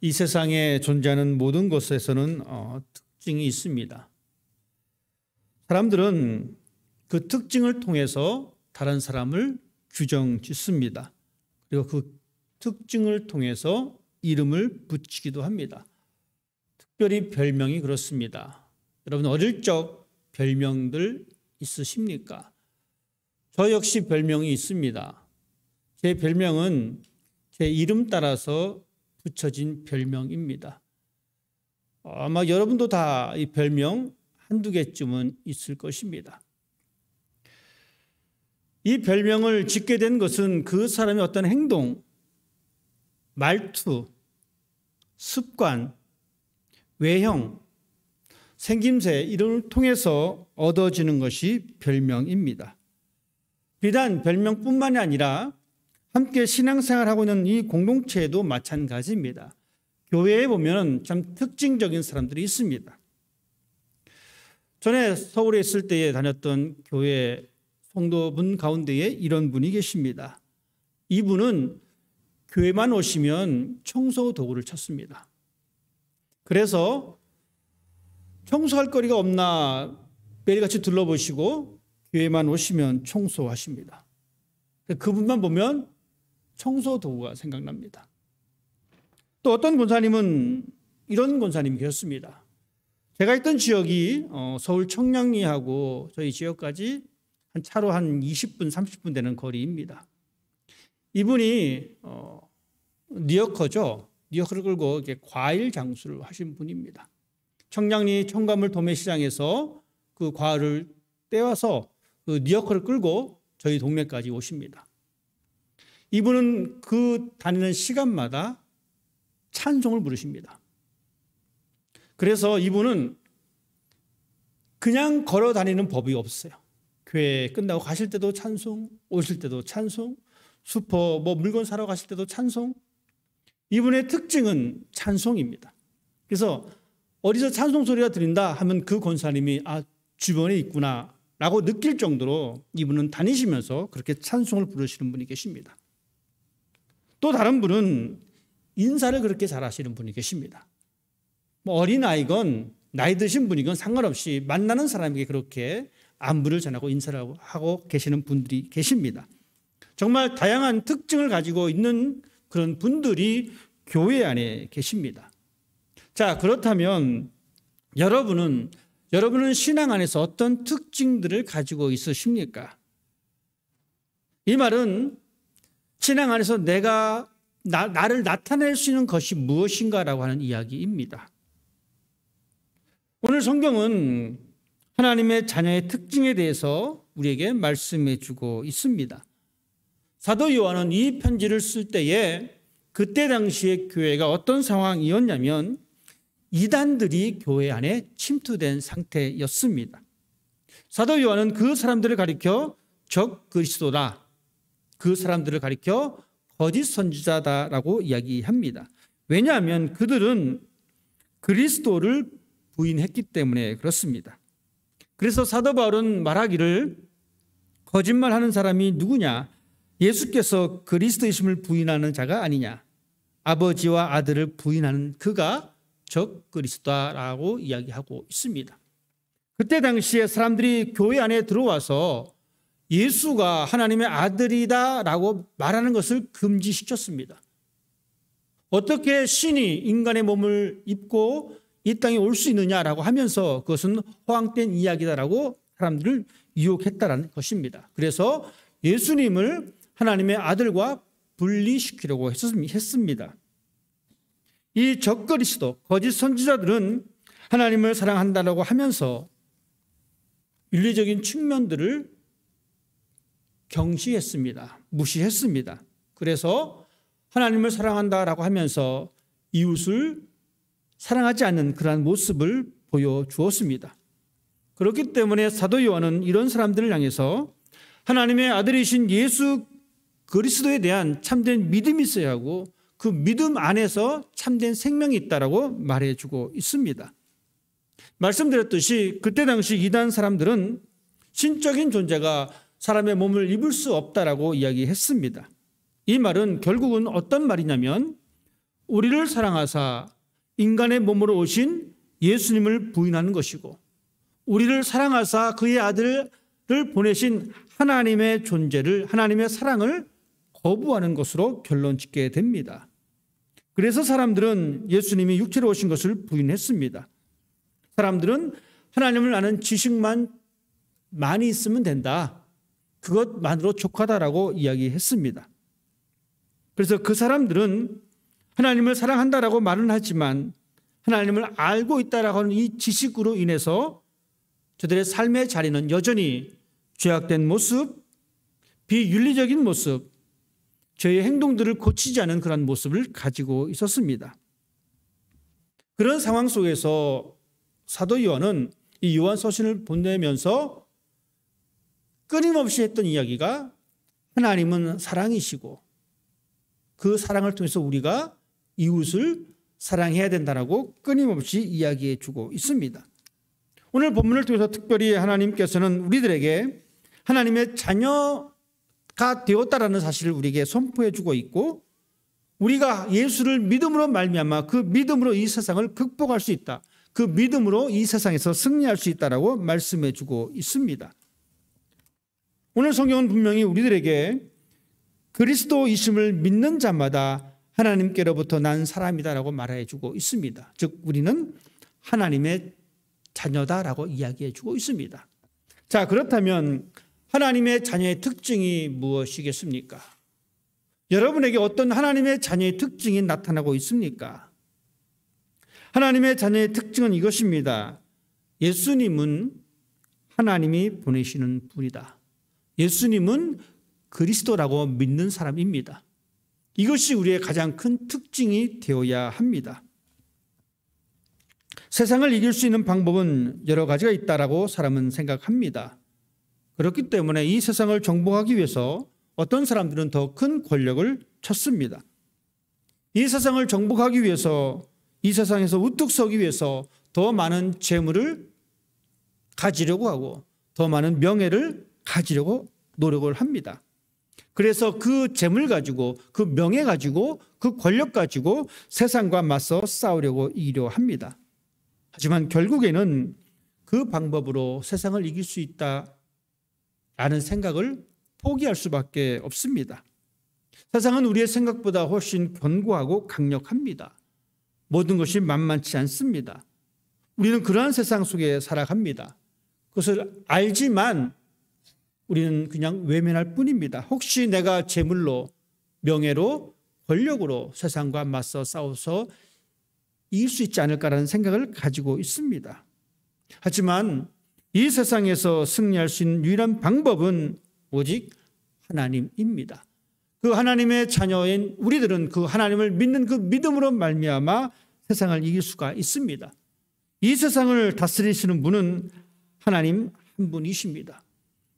이 세상에 존재하는 모든 것에서는 특징이 있습니다. 사람들은 그 특징을 통해서 다른 사람을 규정 짓습니다. 그리고 그 특징을 통해서 이름을 붙이기도 합니다. 특별히 별명이 그렇습니다. 여러분 어릴 적 별명들 있으십니까? 저 역시 별명이 있습니다. 제 별명은 제 이름 따라서 붙여진 별명입니다. 아마 여러분도 다 이 별명 한두 개쯤은 있을 것입니다. 이 별명을 짓게 된 것은 그 사람의 어떤 행동, 말투, 습관, 외형, 생김새 이런 걸 통해서 얻어지는 것이 별명입니다. 비단 별명뿐만이 아니라 함께 신앙생활하고 있는 이 공동체에도 마찬가지입니다. 교회에 보면 참 특징적인 사람들이 있습니다. 전에 서울에 있을 때에 다녔던 교회 성도분 가운데에 이런 분이 계십니다. 이분은 교회만 오시면 청소 도구를 찾습니다. 그래서 청소할 거리가 없나 매일같이 둘러보시고 교회만 오시면 청소하십니다. 그분만 보면 청소 도구가 생각납니다. 또 어떤 권사님은 이런 권사님이 계셨습니다. 제가 있던 지역이 서울 청량리하고 저희 지역까지 차로 한 20분, 30분 되는 거리입니다. 이분이 리어커죠. 리어커를 끌고 이렇게 과일 장수를 하신 분입니다. 청량리 청가물 도매시장에서 그 과일을 떼와서 그 리어커를 끌고 저희 동네까지 오십니다. 이분은 그 다니는 시간마다 찬송을 부르십니다. 그래서 이분은 그냥 걸어 다니는 법이 없어요. 교회 끝나고 가실 때도 찬송, 오실 때도 찬송, 슈퍼 물건 사러 가실 때도 찬송. 이분의 특징은 찬송입니다. 그래서 어디서 찬송 소리가 들린다 하면 그 권사님이 주변에 있구나 라고 느낄 정도로 이분은 다니시면서 그렇게 찬송을 부르시는 분이 계십니다. 또 다른 분은 인사를 그렇게 잘하시는 분이 계십니다. 어린아이건 나이 드신 분이건 상관없이 만나는 사람에게 그렇게 안부를 전하고 인사를 하고 계시는 분들이 계십니다. 정말 다양한 특징을 가지고 있는 그런 분들이 교회 안에 계십니다. 자, 그렇다면 여러분은 신앙 안에서 어떤 특징들을 가지고 있으십니까? 이 말은 신앙 안에서 나를 나타낼 수 있는 것이 무엇인가라고 하는 이야기입니다. 오늘 성경은 하나님의 자녀의 특징에 대해서 우리에게 말씀해 주고 있습니다. 사도 요한은 이 편지를 쓸 때에 그때 당시의 교회가 어떤 상황이었냐면 이단들이 교회 안에 침투된 상태였습니다. 사도 요한은 그 사람들을 가리켜 적 그리스도다. 그 사람들을 가리켜 거짓 선지자다라고 이야기합니다. 왜냐하면 그들은 그리스도를 부인했기 때문에 그렇습니다. 그래서 사도 바울은 말하기를 거짓말하는 사람이 누구냐? 예수께서 그리스도이심을 부인하는 자가 아니냐? 아버지와 아들을 부인하는 그가 적 그리스도다라고 이야기하고 있습니다. 그때 당시에 사람들이 교회 안에 들어와서 예수가 하나님의 아들이다라고 말하는 것을 금지시켰습니다. 어떻게 신이 인간의 몸을 입고 이 땅에 올 수 있느냐라고 하면서 그것은 허황된 이야기다라고 사람들을 유혹했다라는 것입니다. 그래서 예수님을 하나님의 아들과 분리시키려고 했습니다. 이 적그리스도, 거짓 선지자들은 하나님을 사랑한다라고 하면서 윤리적인 측면들을 경시했습니다. 무시했습니다. 그래서 하나님을 사랑한다라고 하면서 이웃을 사랑하지 않는 그러한 모습을 보여주었습니다. 그렇기 때문에 사도 요한은 이런 사람들을 향해서 하나님의 아들이신 예수 그리스도에 대한 참된 믿음이 있어야 하고 그 믿음 안에서 참된 생명이 있다라고 말해주고 있습니다. 말씀드렸듯이 그때 당시 이단 사람들은 신적인 존재가 사람의 몸을 입을 수 없다라고 이야기했습니다. 이 말은 결국은 어떤 말이냐면 우리를 사랑하사 인간의 몸으로 오신 예수님을 부인하는 것이고, 우리를 사랑하사 그의 아들을 보내신 하나님의 존재를, 하나님의 사랑을 거부하는 것으로 결론 짓게 됩니다. 그래서 사람들은 예수님이 육체로 오신 것을 부인했습니다. 사람들은 하나님을 아는 지식만 많이 있으면 된다, 그것만으로 족하다라고 이야기했습니다. 그래서 그 사람들은 하나님을 사랑한다라고 말은 하지만 하나님을 알고 있다라고 하는 이 지식으로 인해서 저들의 삶의 자리는 여전히 죄악된 모습, 비윤리적인 모습, 저의 행동들을 고치지 않은 그런 모습을 가지고 있었습니다. 그런 상황 속에서 사도 요한은 이 요한서신을 보내면서 끊임없이 했던 이야기가 하나님은 사랑이시고 그 사랑을 통해서 우리가 이웃을 사랑해야 된다라고 끊임없이 이야기해 주고 있습니다. 오늘 본문을 통해서 특별히 하나님께서는 우리들에게 하나님의 자녀가 되었다라는 사실을 우리에게 선포해 주고 있고, 우리가 예수를 믿음으로 말미암아 그 믿음으로 이 세상을 극복할 수 있다, 그 믿음으로 이 세상에서 승리할 수 있다라고 말씀해 주고 있습니다. 오늘 성경은 분명히 우리들에게 그리스도이심을 믿는 자마다 하나님께로부터 난 사람이다라고 말해 주고 있습니다. 즉 우리는 하나님의 자녀다라고 이야기해 주고 있습니다. 자, 그렇다면 하나님의 자녀의 특징이 무엇이겠습니까? 여러분에게 어떤 하나님의 자녀의 특징이 나타나고 있습니까? 하나님의 자녀의 특징은 이것입니다. 예수님은 하나님이 보내시는 분이다. 예수님은 그리스도라고 믿는 사람입니다. 이것이 우리의 가장 큰 특징이 되어야 합니다. 세상을 이길 수 있는 방법은 여러 가지가 있다라고 사람은 생각합니다. 그렇기 때문에 이 세상을 정복하기 위해서 어떤 사람들은 더 큰 권력을 찾습니다. 이 세상을 정복하기 위해서, 이 세상에서 우뚝 서기 위해서 더 많은 재물을 가지려고 하고 더 많은 명예를 가지려고 노력을 합니다. 그래서 그 재물 가지고, 그 명예 가지고, 그 권력 가지고 세상과 맞서 싸우려고 이기려 합니다. 하지만 결국에는 그 방법으로 세상을 이길 수 있다라는 생각을 포기할 수밖에 없습니다. 세상은 우리의 생각보다 훨씬 견고하고 강력합니다. 모든 것이 만만치 않습니다. 우리는 그러한 세상 속에 살아갑니다. 그것을 알지만 우리는 그냥 외면할 뿐입니다. 혹시 내가 재물로, 명예로, 권력으로 세상과 맞서 싸워서 이길 수 있지 않을까라는 생각을 가지고 있습니다. 하지만 이 세상에서 승리할 수 있는 유일한 방법은 오직 하나님입니다. 그 하나님의 자녀인 우리들은 그 하나님을 믿는 그 믿음으로 말미암아 세상을 이길 수가 있습니다. 이 세상을 다스리시는 분은 하나님 한 분이십니다.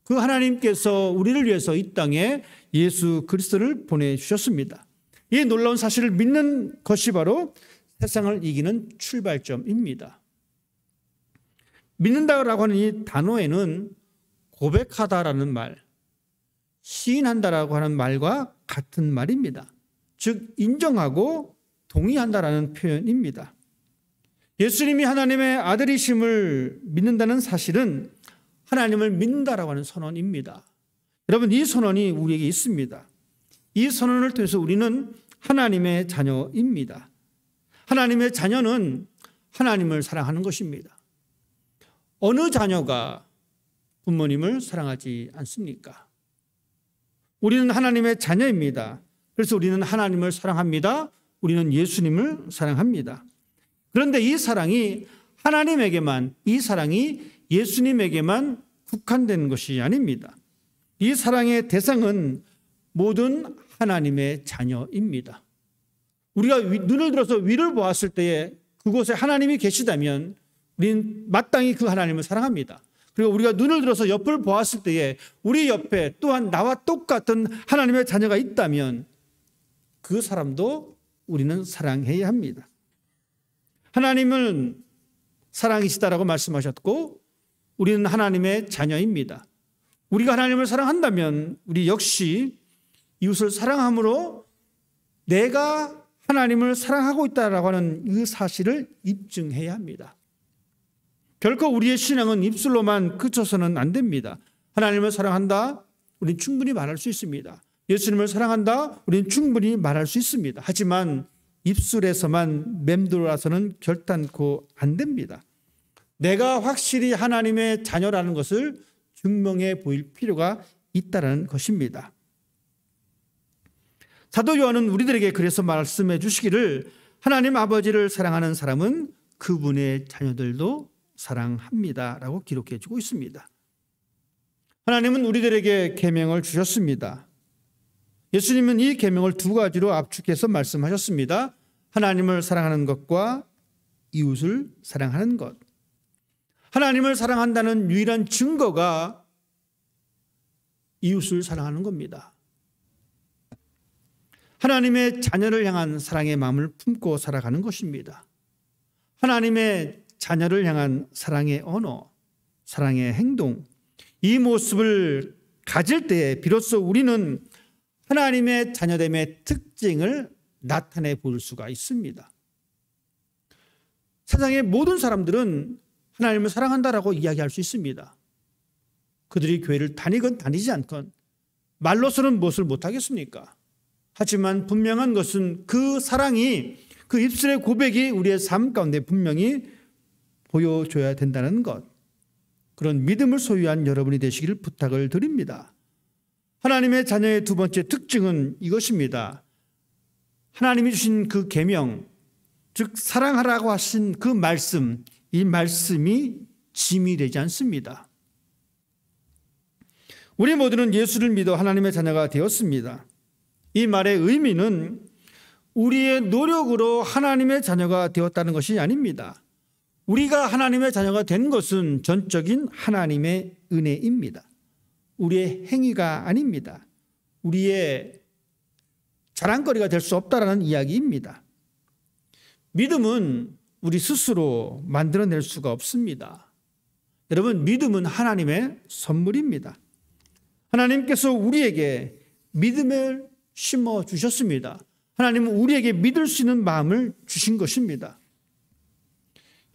그 하나님께서 우리를 위해서 이 땅에 예수 그리스도를 보내주셨습니다. 이 놀라운 사실을 믿는 것이 바로 세상을 이기는 출발점입니다. 믿는다라고 하는 이 단어에는 고백하다라는 말, 시인한다라고 하는 말과 같은 말입니다. 즉 인정하고 동의한다라는 표현입니다. 예수님이 하나님의 아들이심을 믿는다는 사실은 하나님을 믿는다라고 하는 선언입니다. 여러분, 이 선언이 우리에게 있습니다. 이 선언을 통해서 우리는 하나님의 자녀입니다. 하나님의 자녀는 하나님을 사랑하는 것입니다. 어느 자녀가 부모님을 사랑하지 않습니까? 우리는 하나님의 자녀입니다. 그래서 우리는 하나님을 사랑합니다. 우리는 예수님을 사랑합니다. 그런데 이 사랑이 하나님에게만, 이 사랑이 예수님에게만 국한된 것이 아닙니다. 이 사랑의 대상은 모든 하나님의 자녀입니다. 우리가 눈을 들어서 위를 보았을 때에 그곳에 하나님이 계시다면 우리는 마땅히 그 하나님을 사랑합니다. 그리고 우리가 눈을 들어서 옆을 보았을 때에 우리 옆에 또한 나와 똑같은 하나님의 자녀가 있다면 그 사람도 우리는 사랑해야 합니다. 하나님은 사랑이시다라고 말씀하셨고 우리는 하나님의 자녀입니다. 우리가 하나님을 사랑한다면 우리 역시 이웃을 사랑함으로 내가 하나님을 사랑하고 있다라고 하는 이 사실을 입증해야 합니다. 결코 우리의 신앙은 입술로만 그쳐서는 안 됩니다. 하나님을 사랑한다, 우리는 충분히 말할 수 있습니다. 예수님을 사랑한다, 우리는 충분히 말할 수 있습니다. 하지만 입술에서만 맴돌아서는 결단코 안 됩니다. 내가 확실히 하나님의 자녀라는 것을 증명해 보일 필요가 있다는 것입니다. 사도 요한은 우리들에게 그래서 말씀해 주시기를 하나님 아버지를 사랑하는 사람은 그분의 자녀들도 사랑합니다 라고 기록해 주고 있습니다. 하나님은 우리들에게 계명을 주셨습니다. 예수님은 이 계명을 두 가지로 압축해서 말씀하셨습니다. 하나님을 사랑하는 것과 이웃을 사랑하는 것. 하나님을 사랑한다는 유일한 증거가 이웃을 사랑하는 겁니다. 하나님의 자녀를 향한 사랑의 마음을 품고 살아가는 것입니다. 하나님의 자녀를 향한 사랑의 언어, 사랑의 행동, 이 모습을 가질 때에 비로소 우리는 하나님의 자녀됨의 특징을 나타내 볼 수가 있습니다. 세상의 모든 사람들은 하나님을 사랑한다라고 이야기할 수 있습니다. 그들이 교회를 다니건 다니지 않건 말로서는 무엇을 못하겠습니까? 하지만 분명한 것은 그 사랑이, 그 입술의 고백이 우리의 삶 가운데 분명히 보여줘야 된다는 것. 그런 믿음을 소유한 여러분이 되시기를 부탁을 드립니다. 하나님의 자녀의 두 번째 특징은 이것입니다. 하나님이 주신 그 계명, 즉 사랑하라고 하신 그 말씀, 이 말씀이 짐이 되지 않습니다. 우리 모두는 예수를 믿어 하나님의 자녀가 되었습니다. 이 말의 의미는 우리의 노력으로 하나님의 자녀가 되었다는 것이 아닙니다. 우리가 하나님의 자녀가 된 것은 전적인 하나님의 은혜입니다. 우리의 행위가 아닙니다. 우리의 자랑거리가 될 수 없다라는 이야기입니다. 믿음은 우리 스스로 만들어낼 수가 없습니다. 여러분, 믿음은 하나님의 선물입니다. 하나님께서 우리에게 믿음을 심어 주셨습니다. 하나님은 우리에게 믿을 수 있는 마음을 주신 것입니다.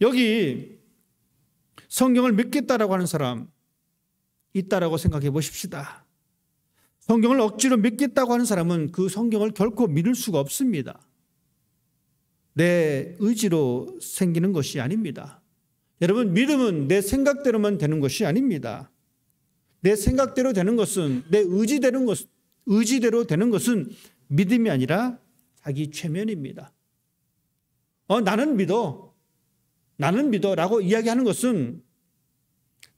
여기 성경을 믿겠다라고 하는 사람 있다라고 생각해 보십시다. 성경을 억지로 믿겠다고 하는 사람은 그 성경을 결코 믿을 수가 없습니다. 내 의지로 생기는 것이 아닙니다. 여러분, 믿음은 내 생각대로만 되는 것이 아닙니다. 내 생각대로 되는 것은, 내 의지대로 되는 것은 믿음이 아니라 자기 최면입니다. 나는 믿어 라고 이야기하는 것은,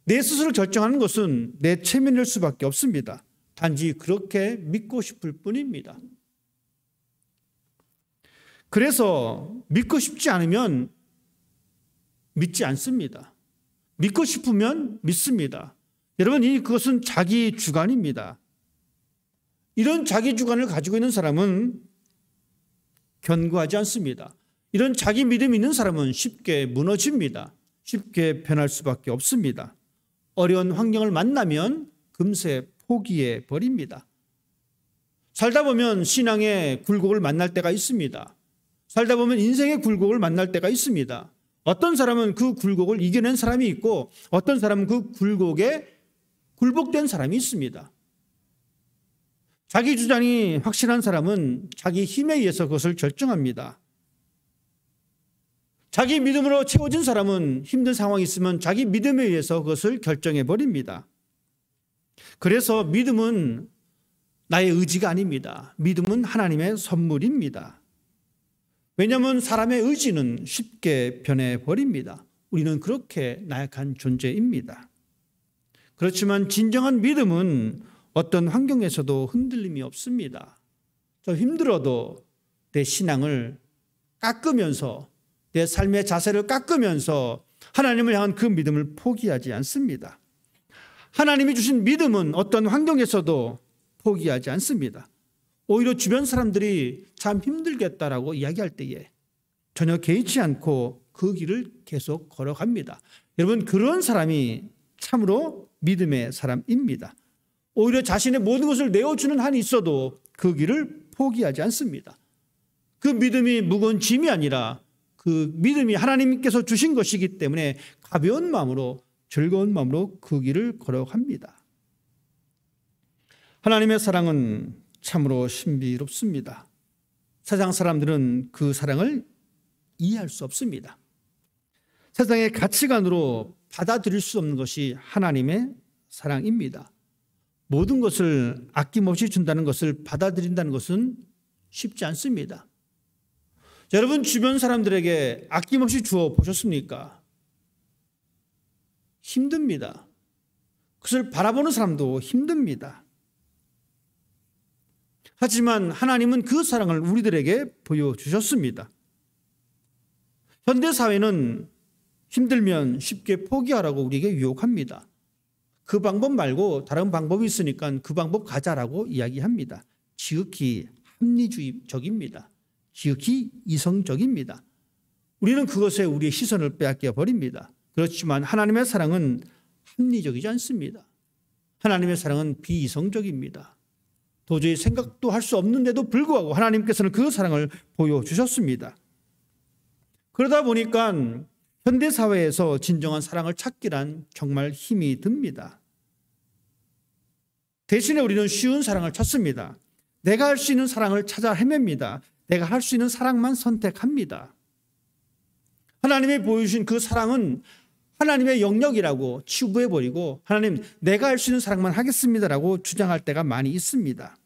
내 스스로 결정하는 것은 내 최면일 수밖에 없습니다. 단지 그렇게 믿고 싶을 뿐입니다. 그래서 믿고 싶지 않으면 믿지 않습니다. 믿고 싶으면 믿습니다. 여러분, 그것은 자기 주관입니다. 이런 자기 주관을 가지고 있는 사람은 견고하지 않습니다. 이런 자기 믿음이 있는 사람은 쉽게 무너집니다. 쉽게 변할 수밖에 없습니다. 어려운 환경을 만나면 금세 포기해 버립니다. 살다 보면 신앙의 굴곡을 만날 때가 있습니다. 살다 보면 인생의 굴곡을 만날 때가 있습니다. 어떤 사람은 그 굴곡을 이겨낸 사람이 있고 어떤 사람은 그 굴곡에 굴복된 사람이 있습니다. 자기 주장이 확실한 사람은 자기 힘에 의해서 그것을 결정합니다. 자기 믿음으로 채워진 사람은 힘든 상황이 있으면 자기 믿음에 의해서 그것을 결정해 버립니다. 그래서 믿음은 나의 의지가 아닙니다. 믿음은 하나님의 선물입니다. 왜냐하면 사람의 의지는 쉽게 변해버립니다. 우리는 그렇게 나약한 존재입니다. 그렇지만 진정한 믿음은 어떤 환경에서도 흔들림이 없습니다. 좀 힘들어도 내 신앙을 깎으면서, 내 삶의 자세를 깎으면서 하나님을 향한 그 믿음을 포기하지 않습니다. 하나님이 주신 믿음은 어떤 환경에서도 포기하지 않습니다. 오히려 주변 사람들이 참 힘들겠다라고 이야기할 때에 전혀 개의치 않고 그 길을 계속 걸어갑니다. 여러분, 그런 사람이 참으로 믿음의 사람입니다. 오히려 자신의 모든 것을 내어주는 한이 있어도 그 길을 포기하지 않습니다. 그 믿음이 무거운 짐이 아니라 그 믿음이 하나님께서 주신 것이기 때문에 가벼운 마음으로 즐거운 마음으로 그 길을 걸어갑니다. 하나님의 사랑은 참으로 신비롭습니다. 세상 사람들은 그 사랑을 이해할 수 없습니다. 세상의 가치관으로 받아들일 수 없는 것이 하나님의 사랑입니다. 모든 것을 아낌없이 준다는 것을 받아들인다는 것은 쉽지 않습니다. 여러분 주변 사람들에게 아낌없이 주어 보셨습니까? 힘듭니다. 그것을 바라보는 사람도 힘듭니다. 하지만 하나님은 그 사랑을 우리들에게 보여주셨습니다. 현대사회는 힘들면 쉽게 포기하라고 우리에게 유혹합니다. 그 방법 말고 다른 방법이 있으니까 그 방법 가자라고 이야기합니다. 지극히 합리주의적입니다. 지극히 이성적입니다. 우리는 그것에 우리의 시선을 빼앗겨 버립니다. 그렇지만 하나님의 사랑은 합리적이지 않습니다. 하나님의 사랑은 비이성적입니다. 도저히 생각도 할 수 없는데도 불구하고 하나님께서는 그 사랑을 보여주셨습니다. 그러다 보니까 현대사회에서 진정한 사랑을 찾기란 정말 힘이 듭니다. 대신에 우리는 쉬운 사랑을 찾습니다. 내가 할 수 있는 사랑을 찾아 헤맵니다. 내가 할 수 있는 사랑만 선택합니다. 하나님이 보여주신 그 사랑은 하나님의 영역이라고 치부해버리고 하나님 내가 할 수 있는 사랑만 하겠습니다라고 주장할 때가 많이 있습니다.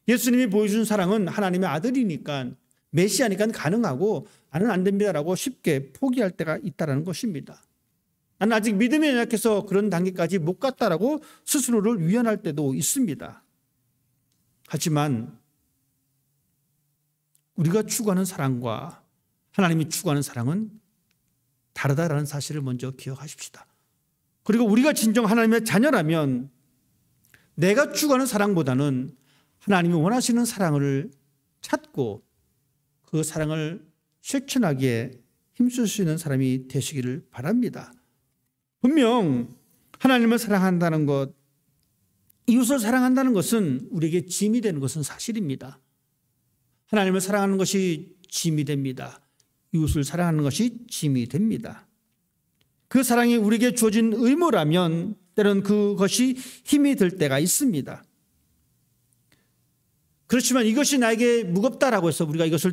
예수님이 보여준 사랑은 하나님의 아들이니까 메시아니까 가능하고 나는 안 됩니다라고 쉽게 포기할 때가 있다는 것입니다. 나는 아직 믿음이 연약해서 그런 단계까지 못 갔다라고 스스로를 위안할 때도 있습니다. 하지만 우리가 추구하는 사랑과 하나님이 추구하는 사랑은 다르다라는 사실을 먼저 기억하십시다. 그리고 우리가 진정 하나님의 자녀라면 내가 추구하는 사랑보다는 하나님이 원하시는 사랑을 찾고 그 사랑을 실천하기에 힘쓸 수 있는 사람이 되시기를 바랍니다. 분명 하나님을 사랑한다는 것, 이웃을 사랑한다는 것은 우리에게 짐이 되는 것은 사실입니다. 하나님을 사랑하는 것이 짐이 됩니다. 이웃을 사랑하는 것이 짐이 됩니다. 그 사랑이 우리에게 주어진 의무라면 때로는 그것이 힘이 들 때가 있습니다. 그렇지만 이것이 나에게 무겁다라고 해서 우리가 이것을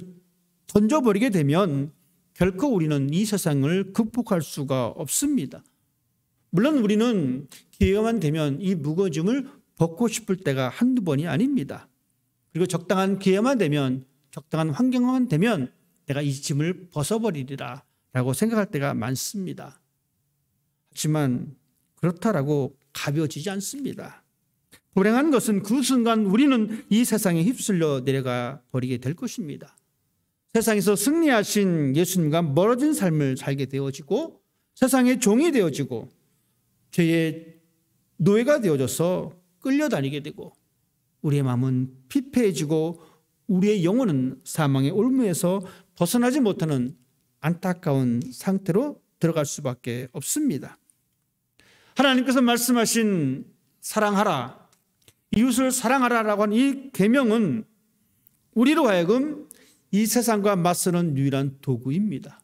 던져버리게 되면 결코 우리는 이 세상을 극복할 수가 없습니다. 물론 우리는 기회만 되면 이 무거워짐을 벗고 싶을 때가 한두 번이 아닙니다. 그리고 적당한 기회만 되면, 적당한 환경만 되면 내가 이 짐을 벗어버리리라 라고 생각할 때가 많습니다. 하지만 그렇다라고 가벼워지지 않습니다. 불행한 것은 그 순간 우리는 이 세상에 휩쓸려 내려가 버리게 될 것입니다. 세상에서 승리하신 예수님과 멀어진 삶을 살게 되어지고 세상의 종이 되어지고 죄의 노예가 되어져서 끌려다니게 되고 우리의 마음은 피폐해지고 우리의 영혼은 사망의 올무에서 벗어나지 못하는 안타까운 상태로 들어갈 수밖에 없습니다. 하나님께서 말씀하신 사랑하라, 이웃을 사랑하라라고 하는 이 계명은 우리로 하여금 이 세상과 맞서는 유일한 도구입니다.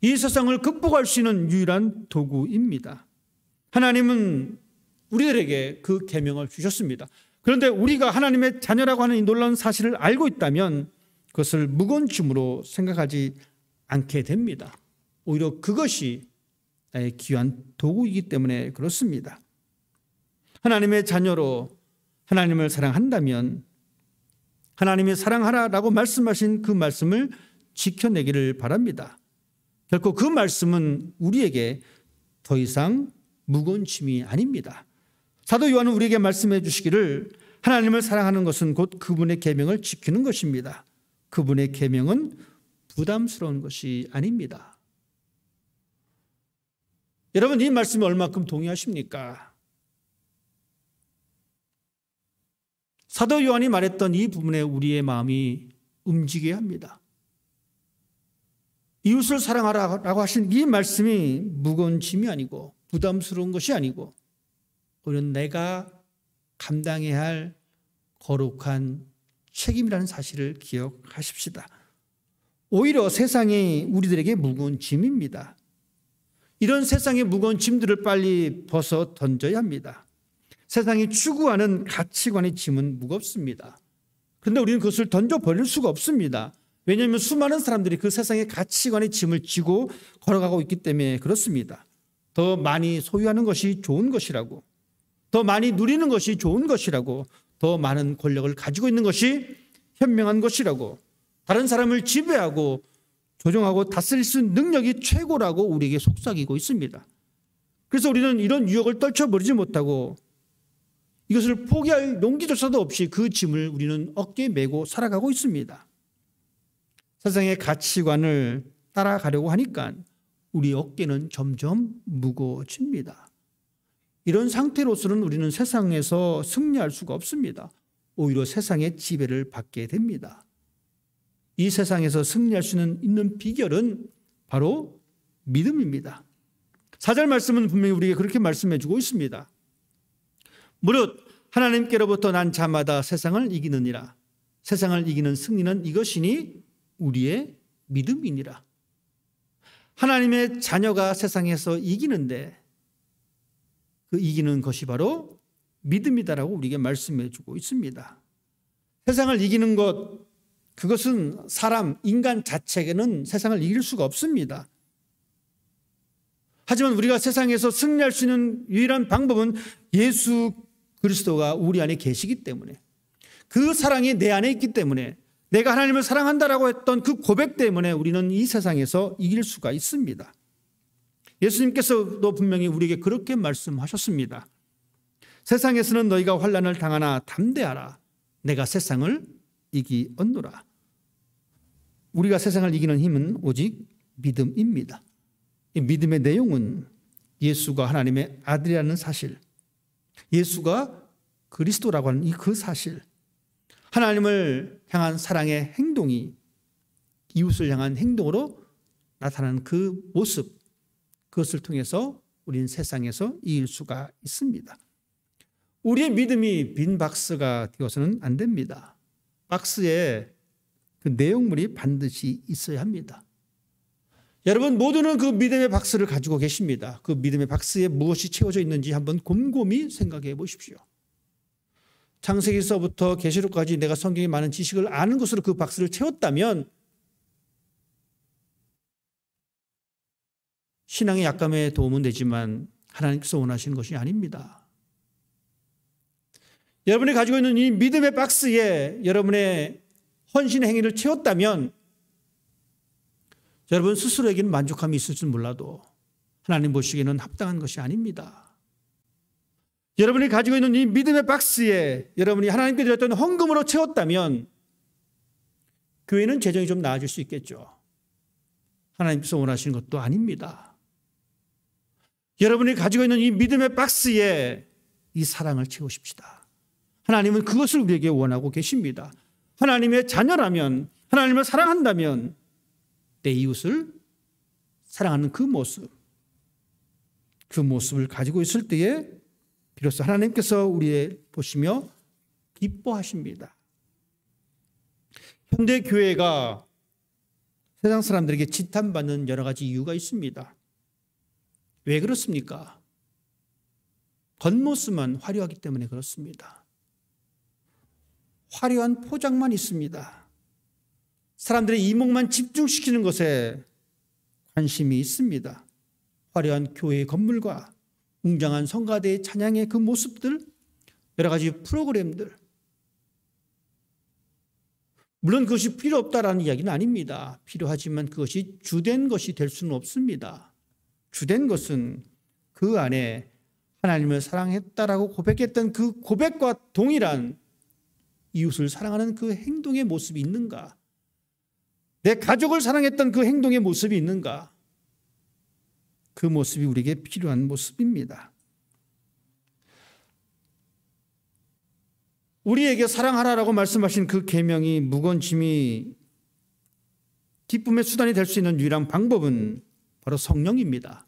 이 세상을 극복할 수 있는 유일한 도구입니다. 하나님은 우리들에게 그 계명을 주셨습니다. 그런데 우리가 하나님의 자녀라고 하는 이 놀라운 사실을 알고 있다면 그것을 무거운 짐으로 생각하지 않게 됩니다. 오히려 그것이 나의 귀한 도구이기 때문에 그렇습니다. 하나님의 자녀로 하나님을 사랑한다면 하나님이 사랑하라라고 말씀하신 그 말씀을 지켜내기를 바랍니다. 결코 그 말씀은 우리에게 더 이상 무거운 짐이 아닙니다. 사도 요한은 우리에게 말씀해 주시기를 하나님을 사랑하는 것은 곧 그분의 계명을 지키는 것입니다. 그분의 계명은 부담스러운 것이 아닙니다. 여러분 이 말씀에 얼마큼 동의하십니까? 사도 요한이 말했던 이 부분에 우리의 마음이 움직여야 합니다. 이웃을 사랑하라고 하신 이 말씀이 무거운 짐이 아니고 부담스러운 것이 아니고 오히려 내가 감당해야 할 거룩한 책임이라는 사실을 기억하십시다. 오히려 세상이 우리들에게 무거운 짐입니다. 이런 세상의 무거운 짐들을 빨리 벗어 던져야 합니다. 세상이 추구하는 가치관의 짐은 무겁습니다. 그런데 우리는 그것을 던져버릴 수가 없습니다. 왜냐하면 수많은 사람들이 그 세상의 가치관의 짐을 지고 걸어가고 있기 때문에 그렇습니다. 더 많이 소유하는 것이 좋은 것이라고, 더 많이 누리는 것이 좋은 것이라고, 더 많은 권력을 가지고 있는 것이 현명한 것이라고, 다른 사람을 지배하고 조종하고 다스릴 수 있는 능력이 최고라고 우리에게 속삭이고 있습니다. 그래서 우리는 이런 유혹을 떨쳐버리지 못하고 이것을 포기할 용기조차도 없이 그 짐을 우리는 어깨에 메고 살아가고 있습니다. 세상의 가치관을 따라가려고 하니까 우리 어깨는 점점 무거워집니다. 이런 상태로서는 우리는 세상에서 승리할 수가 없습니다. 오히려 세상의 지배를 받게 됩니다. 이 세상에서 승리할 수 있는 비결은 바로 믿음입니다. 4절 말씀은 분명히 우리에게 그렇게 말씀해 주고 있습니다. 무릇 하나님께로부터 난 자마다 세상을 이기느니라. 세상을 이기는 승리는 이것이니 우리의 믿음이니라. 하나님의 자녀가 세상에서 이기는데 그 이기는 것이 바로 믿음이다라고 우리에게 말씀해 주고 있습니다. 세상을 이기는 것, 그것은 사람, 인간 자체에는 세상을 이길 수가 없습니다. 하지만 우리가 세상에서 승리할 수 있는 유일한 방법은 예수 그리스도가 우리 안에 계시기 때문에, 그 사랑이 내 안에 있기 때문에, 내가 하나님을 사랑한다라고 했던 그 고백 때문에 우리는 이 세상에서 이길 수가 있습니다. 예수님께서도 분명히 우리에게 그렇게 말씀하셨습니다. 세상에서는 너희가 환난을 당하나 담대하라. 내가 세상을 이기었노라. 우리가 세상을 이기는 힘은 오직 믿음입니다. 이 믿음의 내용은 예수가 하나님의 아들이라는 사실, 예수가 그리스도라고 하는 이 그 사실, 하나님을 향한 사랑의 행동이 이웃을 향한 행동으로 나타나는 그 모습, 그것을 통해서 우리는 세상에서 이길 수가 있습니다. 우리의 믿음이 빈 박스가 되어서는 안 됩니다. 박스에 그 내용물이 반드시 있어야 합니다. 여러분 모두는 그 믿음의 박스를 가지고 계십니다. 그 믿음의 박스에 무엇이 채워져 있는지 한번 곰곰이 생각해 보십시오. 창세기서부터 계시록까지 내가 성경에 많은 지식을 아는 것으로 그 박스를 채웠다면 신앙의 약감에 도움은 되지만 하나님께서 원하시는 것이 아닙니다. 여러분이 가지고 있는 이 믿음의 박스에 여러분의 헌신의 행위를 채웠다면 여러분 스스로에게는 만족함이 있을지 몰라도 하나님 보시기에는 합당한 것이 아닙니다. 여러분이 가지고 있는 이 믿음의 박스에 여러분이 하나님께 드렸던 헌금으로 채웠다면 교회는 재정이 좀 나아질 수 있겠죠. 하나님께서 원하시는 것도 아닙니다. 여러분이 가지고 있는 이 믿음의 박스에 이 사랑을 채우십시다. 하나님은 그것을 우리에게 원하고 계십니다. 하나님의 자녀라면, 하나님을 사랑한다면 내 이웃을 사랑하는 그 모습을 가지고 있을 때에 비로소 하나님께서 우리의 보시며 기뻐하십니다. 현대 교회가 세상 사람들에게 지탄받는 여러 가지 이유가 있습니다. 왜 그렇습니까? 겉모습만 화려하기 때문에 그렇습니다. 화려한 포장만 있습니다. 사람들의 이목만 집중시키는 것에 관심이 있습니다. 화려한 교회의 건물과 웅장한 성가대의 찬양의 그 모습들, 여러 가지 프로그램들. 물론 그것이 필요 없다라는 이야기는 아닙니다. 필요하지만 그것이 주된 것이 될 수는 없습니다. 주된 것은 그 안에 하나님을 사랑했다라고 고백했던 그 고백과 동일한 이웃을 사랑하는 그 행동의 모습이 있는가? 내 가족을 사랑했던 그 행동의 모습이 있는가? 그 모습이 우리에게 필요한 모습입니다. 우리에게 사랑하라라고 말씀하신 그 계명이 무거운 짐이 기쁨의 수단이 될 수 있는 유일한 방법은 바로 성령입니다.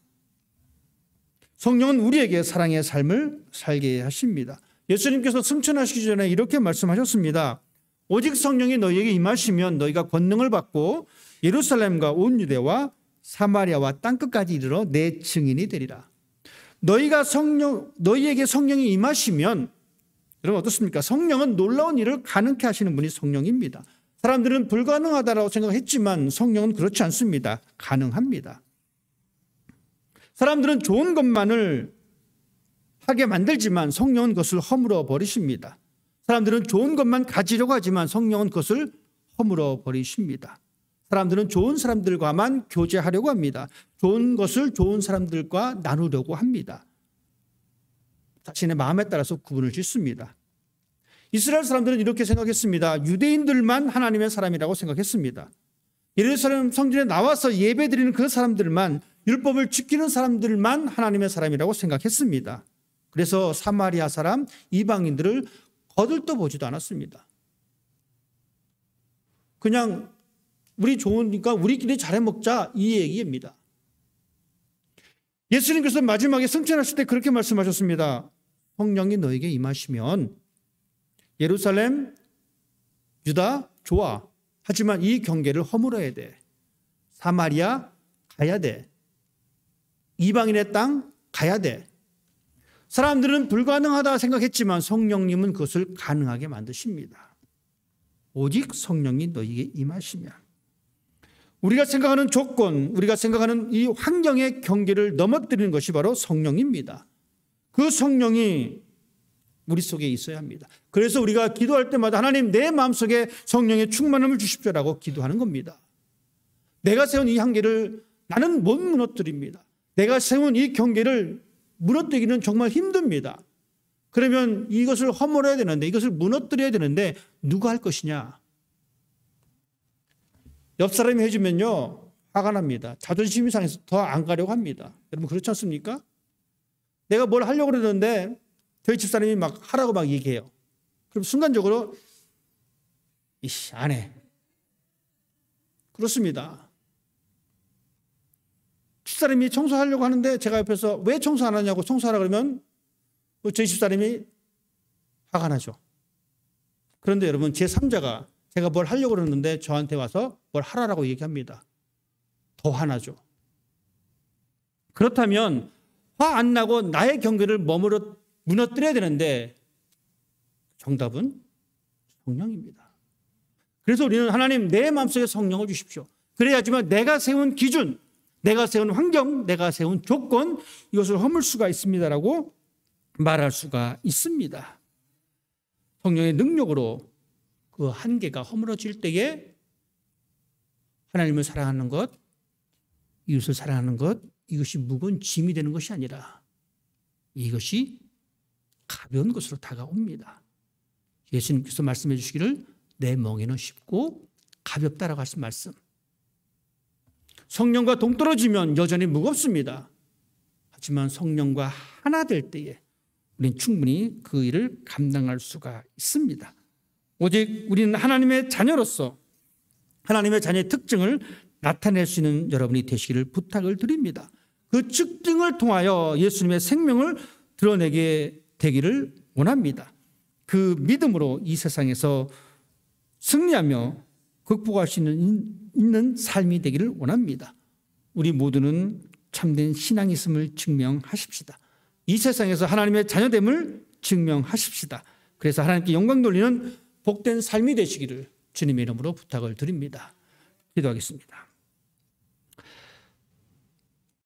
성령은 우리에게 사랑의 삶을 살게 하십니다. 예수님께서 승천하시기 전에 이렇게 말씀하셨습니다. 오직 성령이 너희에게 임하시면 너희가 권능을 받고 예루살렘과 온 유대와 사마리아와 땅끝까지 이르러 내 증인이 되리라. 너희에게 성령이 임하시면, 여러분 어떻습니까? 성령은 놀라운 일을 가능케 하시는 분이 성령입니다. 사람들은 불가능하다고 생각했지만 성령은 그렇지 않습니다. 가능합니다. 사람들은 좋은 것만을 하게 만들지만 성령은 그것을 허물어 버리십니다. 사람들은 좋은 것만 가지려고 하지만 성령은 그것을 허물어 버리십니다. 사람들은 좋은 사람들과만 교제하려고 합니다. 좋은 것을 좋은 사람들과 나누려고 합니다. 자신의 마음에 따라서 구분을 짓습니다. 이스라엘 사람들은 이렇게 생각했습니다. 유대인들만 하나님의 사람이라고 생각했습니다. 예루살렘 성전에 나와서 예배드리는 그 사람들만, 율법을 지키는 사람들만 하나님의 사람이라고 생각했습니다. 그래서 사마리아 사람, 이방인들을 거들떠 보지도 않았습니다. 그냥 우리 좋으니까 우리끼리 잘해 먹자, 이 얘기입니다. 예수님께서 마지막에 승천하실 때 그렇게 말씀하셨습니다. 성령이 너에게 임하시면 예루살렘, 유다 좋아. 하지만 이 경계를 허물어야 돼. 사마리아 가야 돼. 이방인의 땅 가야 돼. 사람들은 불가능하다 생각했지만 성령님은 그것을 가능하게 만드십니다. 오직 성령이 너희에게 임하시면. 우리가 생각하는 조건, 우리가 생각하는 이 환경의 경계를 넘어뜨리는 것이 바로 성령입니다. 그 성령이 우리 속에 있어야 합니다. 그래서 우리가 기도할 때마다 하나님 내 마음속에 성령의 충만함을 주십시오라고 기도하는 겁니다. 내가 세운 이 한계를 나는 못 무너뜨립니다. 내가 세운 이 경계를 무너뜨리기는 정말 힘듭니다. 그러면 이것을 허물어야 되는데, 이것을 무너뜨려야 되는데 누가 할 것이냐? 옆 사람이 해주면요 화가 납니다. 자존심이 상해서 더 안 가려고 합니다. 여러분 그렇지 않습니까? 내가 뭘 하려고 그러는데 저희 집사람이 막 하라고 막 얘기해요. 그럼 순간적으로 이씨 안 해. 그렇습니다. 집사람이 청소하려고 하는데 제가 옆에서 왜 청소 안 하냐고 청소하라 그러면 저희 집사람이 화가 나죠. 그런데 여러분 제3자가 제가 뭘 하려고 그러는데 저한테 와서 뭘 하라고 얘기합니다. 더 화나죠. 그렇다면 화 안 나고 나의 경계를 무너뜨려야 되는데 정답은 성령입니다. 그래서 우리는 하나님 내 마음속에 성령을 주십시오. 그래야지만 내가 세운 기준, 내가 세운 환경, 내가 세운 조건, 이것을 허물 수가 있습니다라고 말할 수가 있습니다. 성령의 능력으로 그 한계가 허물어질 때에 하나님을 사랑하는 것, 이웃을 사랑하는 것, 이것이 무거운 짐이 되는 것이 아니라 이것이 가벼운 것으로 다가옵니다. 예수님께서 말씀해 주시기를 내 멍에는 쉽고 가볍다라고 하신 말씀. 성령과 동떨어지면 여전히 무겁습니다. 하지만 성령과 하나 될 때에 우리는 충분히 그 일을 감당할 수가 있습니다. 오직 우리는 하나님의 자녀로서 하나님의 자녀의 특징을 나타낼 수 있는 여러분이 되시기를 부탁을 드립니다. 그 특징을 통하여 예수님의 생명을 드러내게 되기를 원합니다. 그 믿음으로 이 세상에서 승리하며 극복할 수 있는 삶이 되기를 원합니다. 우리 모두는 참된 신앙이 있음을 증명하십시다. 이 세상에서 하나님의 자녀됨을 증명하십시다. 그래서 하나님께 영광 돌리는 복된 삶이 되시기를 주님의 이름으로 부탁을 드립니다. 기도하겠습니다.